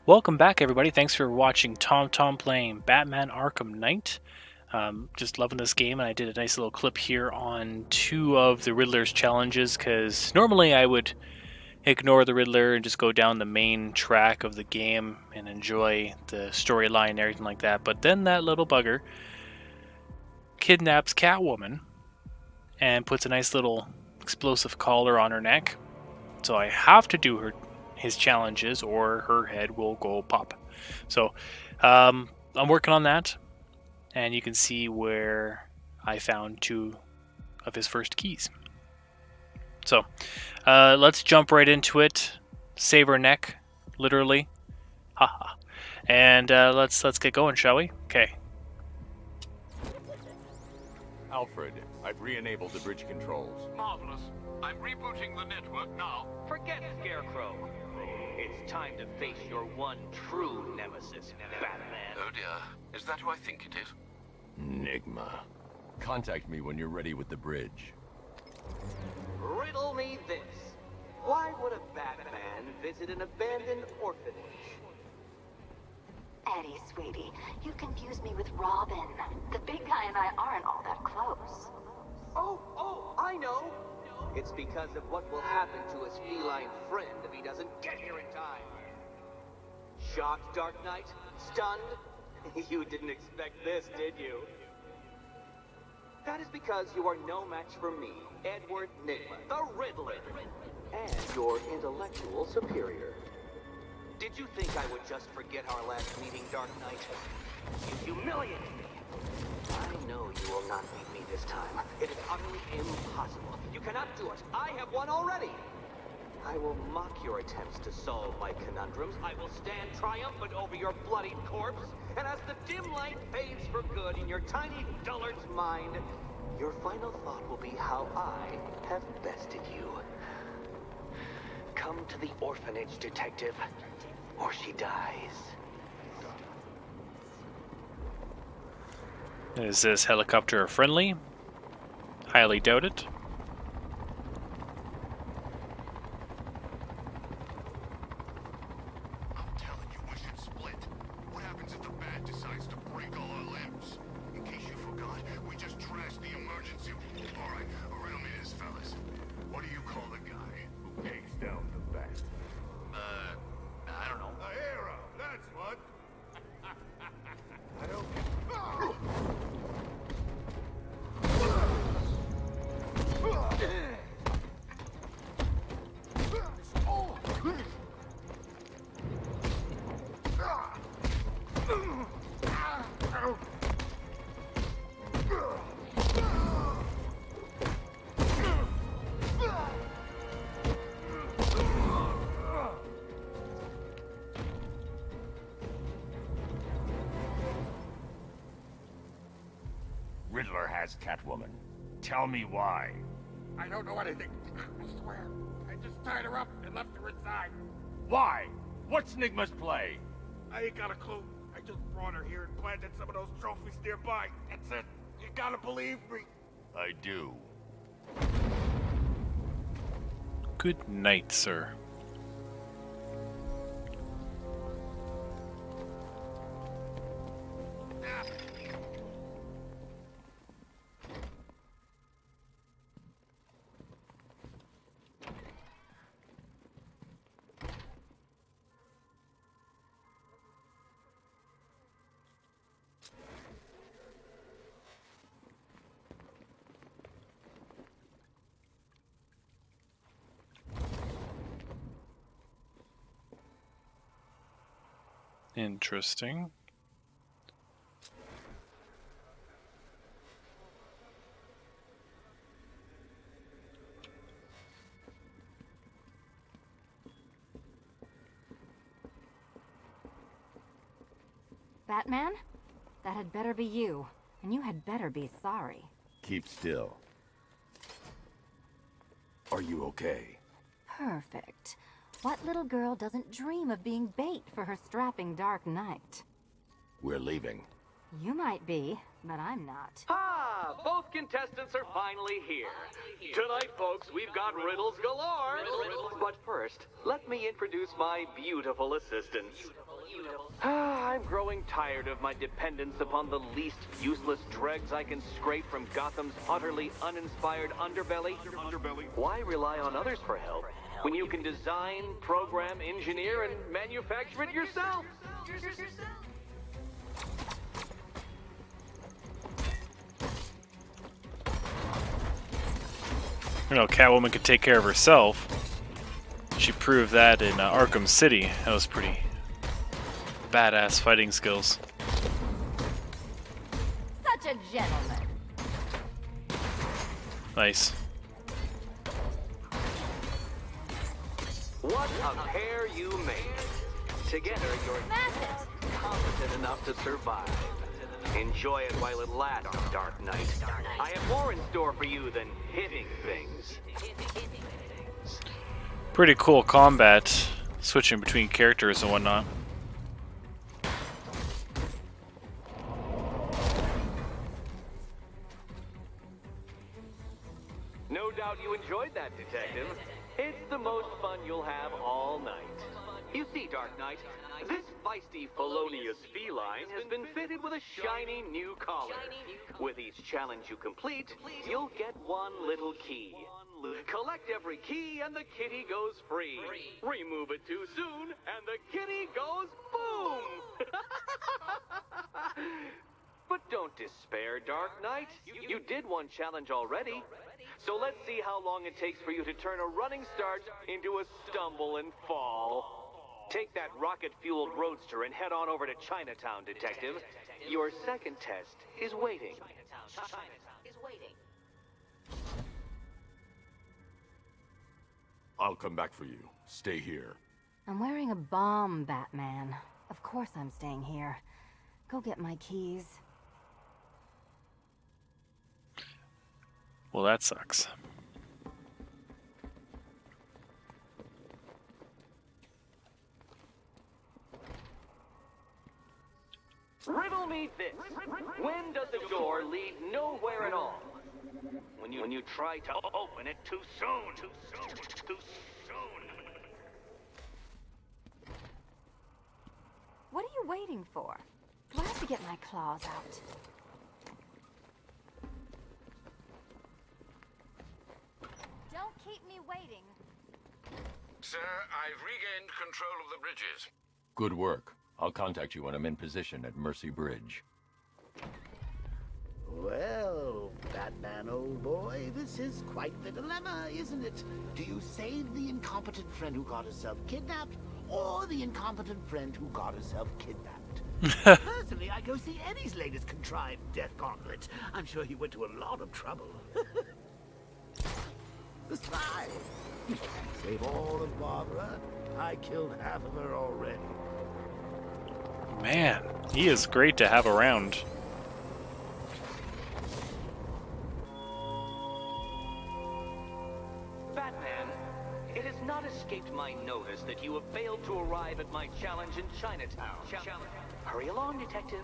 Welcome back, everybody. Thanks for watching TomTom playing Batman Arkham Knight. Just loving this game, and I did a nice little clip here on two of the Riddler's challenges, because normally I would ignore the Riddler and just go down the main track of the game and enjoy the storyline and everything like that. But then that little bugger kidnaps Catwoman and puts a nice little explosive collar on her neck. So I have to do his challenges or her head will go pop. So I'm working on that, and you can see where I found two of his first keys. So let's jump right into it. Save her neck, literally. Haha. And let's get going, shall we? Okay. Alfred, I've re-enabled the bridge controls. Marvelous. I'm rebooting the network now. Forget Scarecrow. It's time to face your one true nemesis, Batman. Oh dear. Is that who I think it is? Enigma. Contact me when you're ready with the bridge. Riddle me this. Why would a Batman visit an abandoned orphanage? Eddie, sweetie, you confused me with Robin. The big guy and I aren't all that close. Oh, I know. It's because of what will happen to his feline friend if he doesn't get here in time. Shocked, Dark Knight? Stunned? You didn't expect this, did you? That is because you are no match for me, Edward Nigma, the Riddler, and your intellectual superior. Did you think I would just forget our last meeting, Dark Knight? You humiliated me. I know you will not beat me this time. It is utterly impossible. You cannot do it. I have won already. I will mock your attempts to solve my conundrums. I will stand triumphant over your bloodied corpse. And as the dim light fades for good in your tiny dullard's mind, your final thought will be how I have bested you. Come to the orphanage, detective, or she dies. Is this helicopter friendly? Highly doubt it. I'm telling you, we should split. What happens if the bat decides to break all our limbs? In case you forgot, we just trashed the emergency. All right, riddle me this, fellas. What do you call the guy who takes down the bat? I don't know. A hero, that's what. I don't get... Riddler has Catwoman. Tell me why. I don't know anything. I swear. I just tied her up and left her inside. Why? What's Enigma's play? I ain't got a clue. I just brought her here and planted some of those trophies nearby. That's it. You gotta believe me. I do. Good night, sir. Interesting. Batman? That had better be you. And you had better be sorry. Keep still. Are you okay? Perfect. What little girl doesn't dream of being bait for her strapping Dark Knight? We're leaving. You might be, but I'm not. Ah, both contestants are finally here. Tonight, folks, we've got riddles galore. But first, let me introduce my beautiful assistants. I'm growing tired of my dependence upon the least useless dregs I can scrape from Gotham's utterly uninspired underbelly. Why rely on others for help when you can design, program, engineer, and manufacture it yourself? You know, Catwoman could take care of herself. She proved that in Arkham City. That was pretty badass fighting skills. Such a gentleman. Nice. What a pair you made. Together, you're competent enough to survive. Enjoy it while it lasts, Dark Knight. I have more in store for you than hitting things. Pretty cool combat, switching between characters and whatnot. No doubt you enjoyed that, Detective. It's the most fun you'll have all night. You see, Dark Knight, this feisty, felonious feline has been fitted with a shiny new collar. With each challenge you complete, you'll get one little key. Collect every key and the kitty goes free. Remove it too soon and the kitty goes boom! But don't despair, Dark Knight. You did one challenge already. So let's see how long it takes for you to turn a running start into a stumble and fall. Take that rocket-fueled roadster and head on over to Chinatown, Detective. Your second test is waiting. I'll come back for you. Stay here. I'm wearing a bomb, Batman. Of course I'm staying here. Go get my keys. Well, that sucks. Riddle me this. When does a door lead nowhere at all? When you try to open it too soon. Too soon. What are you waiting for? Do I have to get my claws out? Don't keep me waiting. Sir, I've regained control of the bridges. Good work. I'll contact you when I'm in position at Mercy Bridge. Well, Batman, old boy, this is quite the dilemma, isn't it? Do you save the incompetent friend who got herself kidnapped, or the incompetent friend who got herself kidnapped? Personally, I go see Eddie's latest contrived death gauntlet. I'm sure he went to a lot of trouble. The spy. Save all of Barbara. I killed half of her already. Man, he is great to have around. Batman, it has not escaped my notice that you have failed to arrive at my challenge in Chinatown. Hurry along, Detective.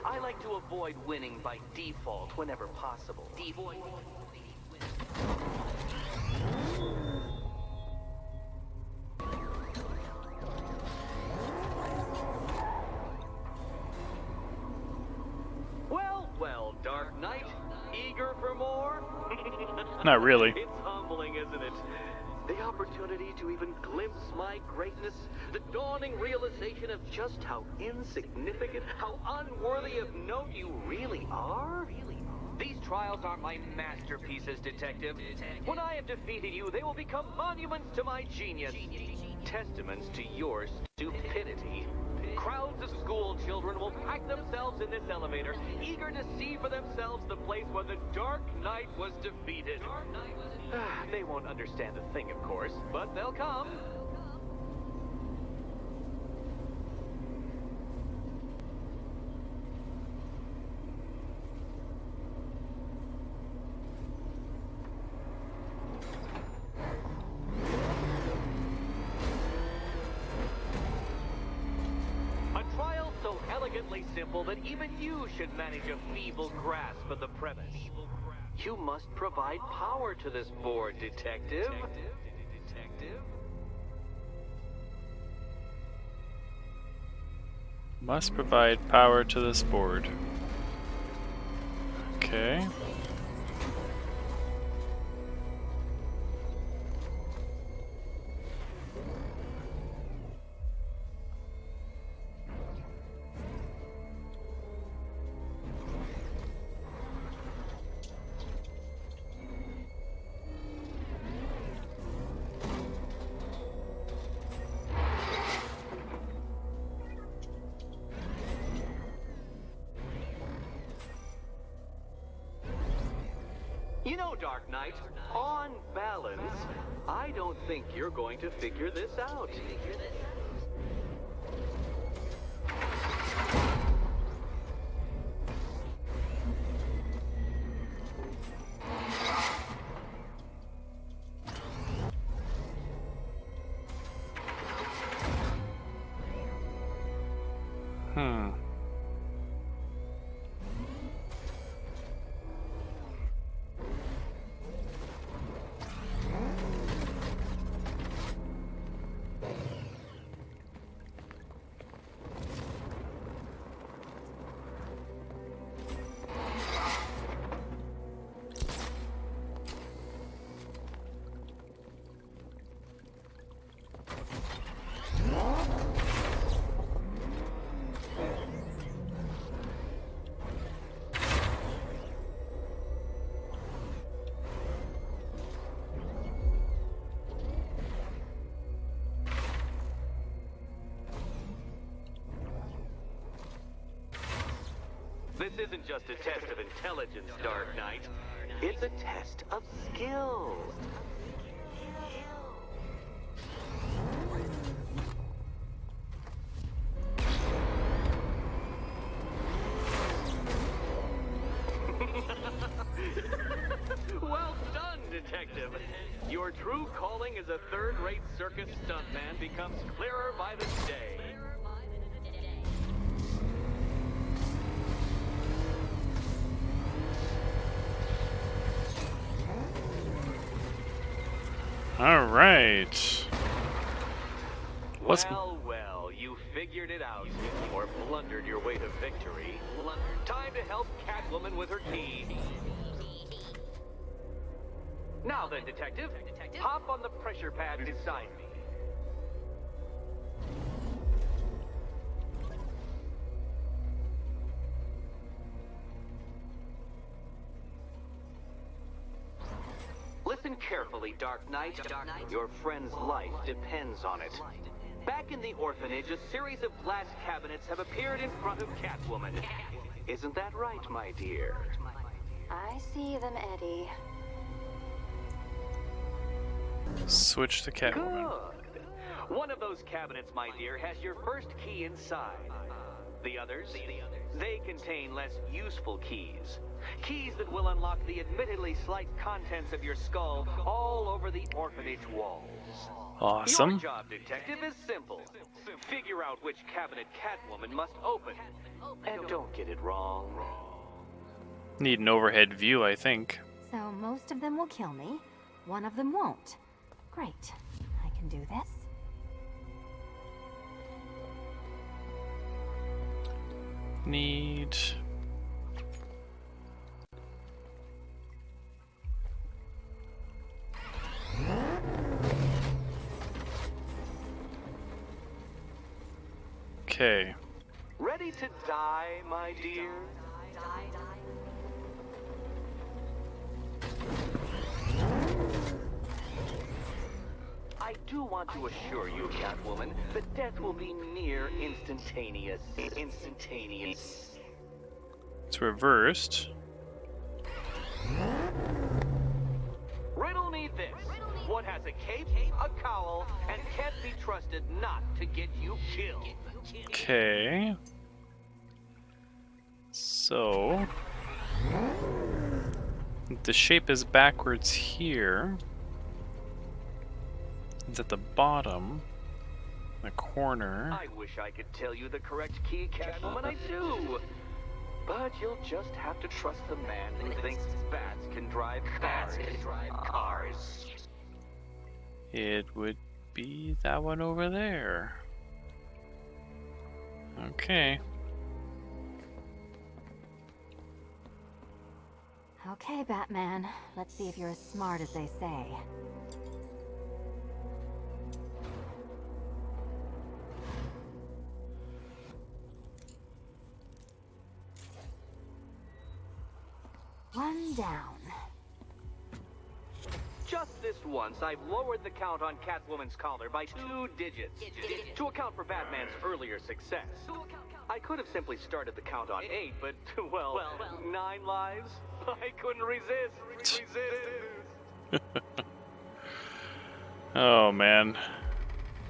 I like to avoid winning by default whenever possible. Well, Dark Knight, eager for more? Not really. It's humbling, isn't it? The opportunity to even glimpse my greatness, the dawning realization of just how insignificant, how unworthy of note you really are. These trials are my masterpieces, Detective. When I have defeated you, they will become monuments to my genius, testaments to your stupidity. Crowds of school children will pack themselves in this elevator, eager to see for themselves the place where the Dark Knight was defeated. They won't understand a thing, of course, but they'll come. Simple that even you should manage a feeble grasp of the premise. You must provide power to this board, Detective. Must provide power to this board. Okay. You know, Dark Knight, on balance, I don't think you're going to figure this out. This isn't just a test of intelligence, Dark Knight. It's a test of skill. Well done, Detective. Your true calling as a third-rate circus stuntman becomes clearer by the day. All right. Well, you figured it out, or blundered your way to victory. Time to help Catwoman with her key. Now then, Detective, hop on the pressure pad beside me. Listen carefully, Dark Knight. Your friend's life depends on it. Back in the orphanage, a series of glass cabinets have appeared in front of Catwoman. Isn't that right, my dear? I see them, Eddie. Switch to Catwoman. Good. One of those cabinets, my dear, has your first key inside. The others, they contain less useful keys. Keys that will unlock the admittedly slight contents of your skull all over the orphanage walls. Awesome. Your job, Detective, is simple. Figure out which cabinet Catwoman must open. And don't get it wrong. Need an overhead view, I think. So most of them will kill me. One of them won't. Great. I can do this. Need... Okay. Ready to die, my dear? I do want to assure you, Catwoman, that death will be near instantaneous. It's reversed. Riddle me this. What has a cape, a cowl, and can't be trusted not to get you killed? Okay. So... the shape is backwards here. It's at the bottom. The corner. I wish I could tell you the correct key, Catwoman, I do. But you'll just have to trust the man who thinks bats can drive cars. It would be that one over there. Okay. Okay, Batman. Let's see if you're as smart as they say. One down. Just this once, I've lowered the count on Catwoman's collar by 2 digits to account for Batman's earlier success. I could have simply started the count on 8, but, well, 9 lives? I couldn't resist. Oh, man.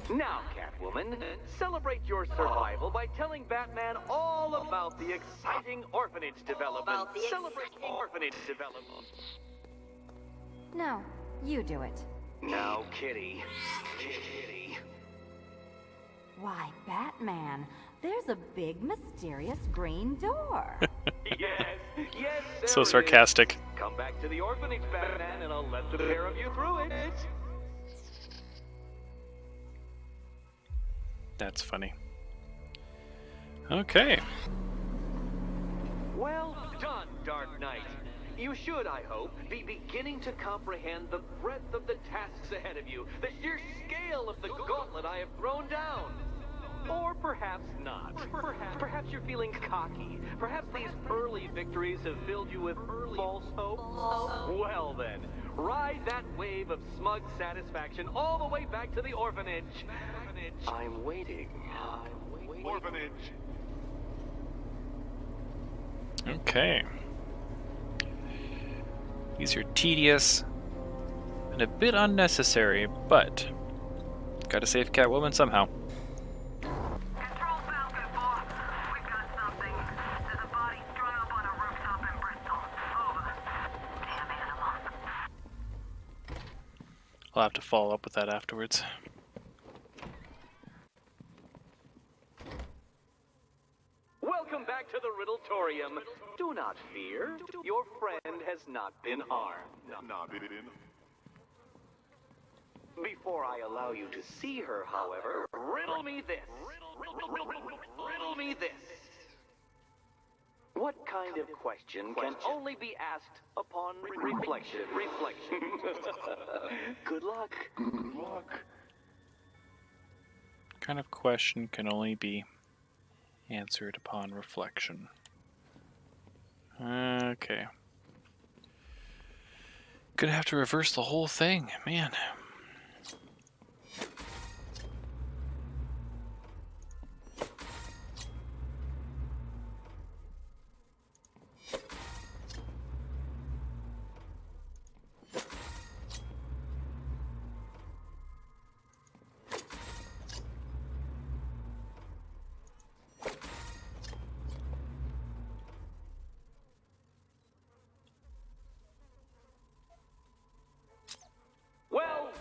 Now, Catwoman, celebrate your survival by telling Batman all about the exciting orphanage development. Celebrate orphanage development. No, you do it. Now, Kitty. Kitty. Why, Batman, there's a big, mysterious green door. Yes, there So it is. sarcastic. Come back to the orphanage, Batman, and I'll let the pair of you through it. That's funny. Okay. Well done, Dark Knight. You should, I hope, be beginning to comprehend the breadth of the tasks ahead of you, the sheer scale of the gauntlet I have thrown down. Or perhaps not. Perhaps you're feeling cocky. Perhaps these early victories have filled you with false hope. Well then, ride that wave of smug satisfaction all the way back to the orphanage. I'm waiting. Orphanage. Okay. These are tedious and a bit unnecessary, but gotta save Catwoman somehow. Control Falcon, boss. We've got something. There's a body strung up on a rooftop in Bristol. Over. Damn animal. I'll have to follow up with that afterwards. Welcome back to the Riddletorium. Do not fear. Your friend has not been harmed. Nah, bit in. Before I allow you to see her, however, riddle me this. Riddle me this. What kind of question can only be asked upon reflection? Good luck. Kind of question can only be answered upon reflection. Okay. Gonna have to reverse the whole thing, man.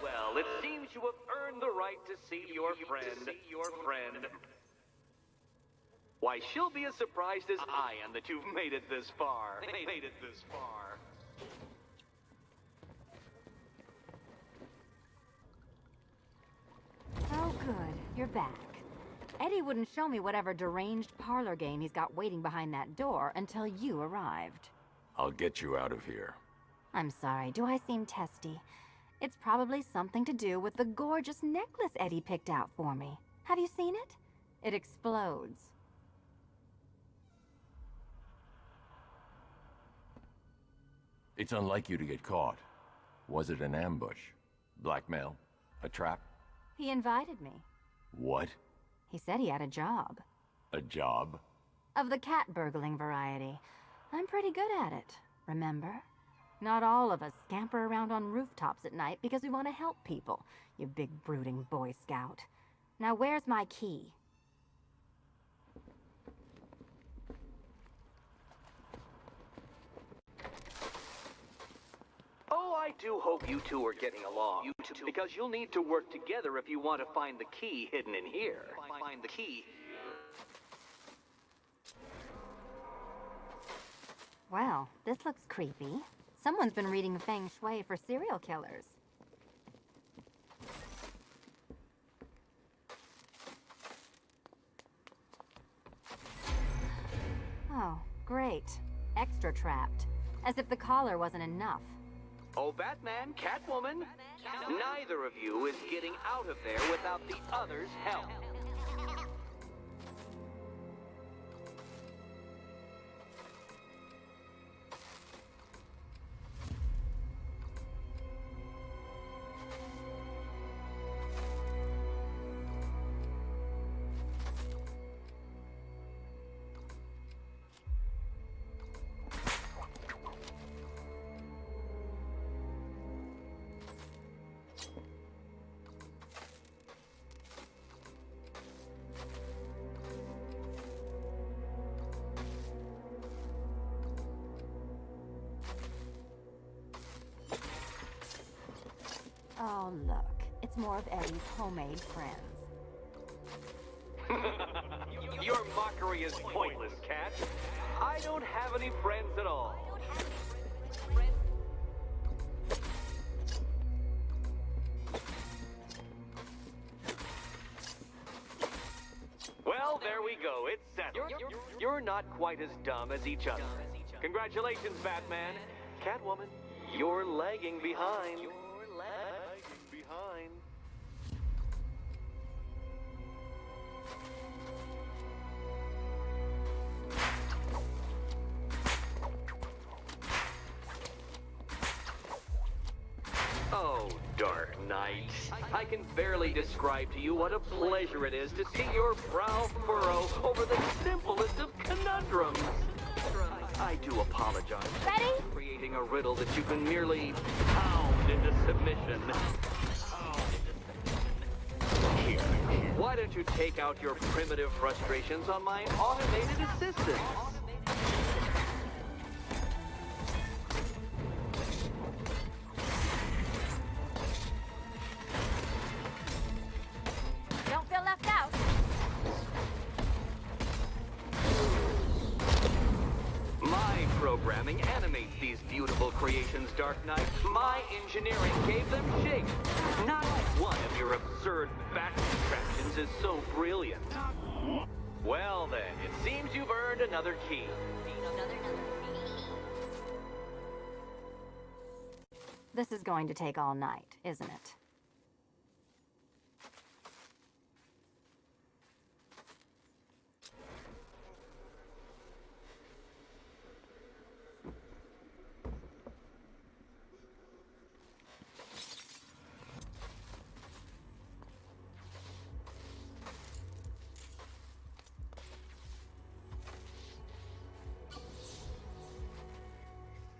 Well, it seems you have earned the right to see your friend. Why, she'll be as surprised as I am that you've made it this far. Oh, good. You're back. Eddie wouldn't show me whatever deranged parlor game he's got waiting behind that door until you arrived. I'll get you out of here. I'm sorry, do I seem testy? It's probably something to do with the gorgeous necklace Eddie picked out for me. Have you seen it? It explodes. It's unlike you to get caught. Was it an ambush? Blackmail? A trap? He invited me. What? He said he had a job. A job? Of the cat burgling variety. I'm pretty good at it, remember? Not all of us scamper around on rooftops at night because we want to help people, you big brooding Boy Scout. Now where's my key? Oh, I do hope you two are getting along. Because you'll need to work together if you want to find the key hidden in here. Find the key. Well, this looks creepy. Someone's been reading Feng Shui for serial killers. great. Extra trapped. As if the collar wasn't enough. Oh, Batman, Catwoman, neither of you is getting out of there without the other's help. Oh, look. It's more of Eddie's homemade friends. Your mockery is pointless, Cat. I don't have any friends at all. Well, there we go. It's settled. You're not quite as dumb as each other. Congratulations, Batman. Catwoman, you're lagging behind. Oh, Dark Knight. I can barely describe to you what a pleasure it is to see your brow furrow over the simplest of conundrums. I do apologize. Ready? For creating a riddle that you can merely pound into submission. Here, why don't you take out your primitive frustrations on my automated assistant? Don't feel left out. My programming animates these beautiful creations, Dark Knight. My engineering gave them shape. Not one of your absurd back contraptions is so brilliant. Well then, it seems you've earned another key. This is going to take all night, isn't it?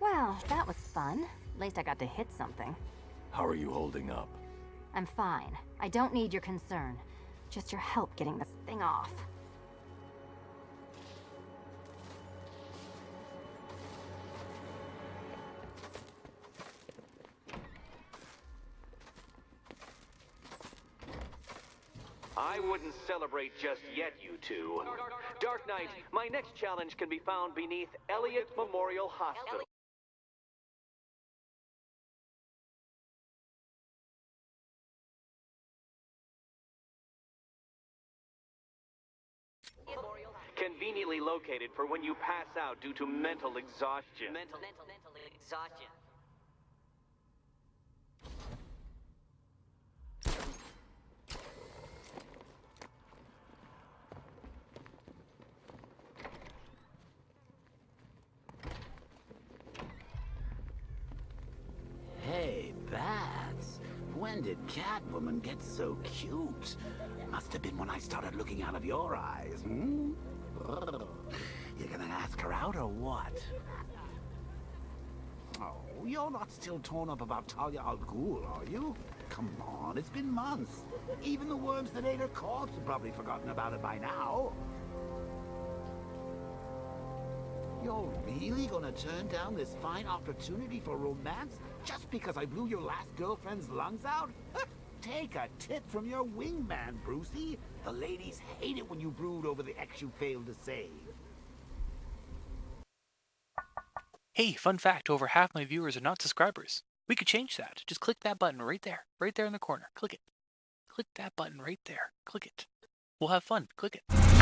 Well, that was fun. At least I got to hit something. How are you holding up? I'm fine. I don't need your concern. Just your help getting this thing off. I wouldn't celebrate just yet, you two. Dark Knight, my next challenge can be found beneath Elliott Memorial Hospital. Conveniently located for when you pass out due to mental exhaustion. Mental exhaustion. Hey, Bats. When did Catwoman get so cute? Must have been when I started looking out of your eyes, hmm? You gonna ask her out or what? Oh, you're not still torn up about Talia al Ghul, are you? Come on, it's been months. Even the worms that ate her corpse have probably forgotten about it by now. You're really gonna turn down this fine opportunity for romance just because I blew your last girlfriend's lungs out? Take a tip from your wingman, Brucey. The ladies hate it when you brood over the ex you failed to save. Hey, fun fact, over half my viewers are not subscribers. We could change that. Just click that button right there in the corner. Click it. Click that button right there. Click it. We'll have fun. Click it.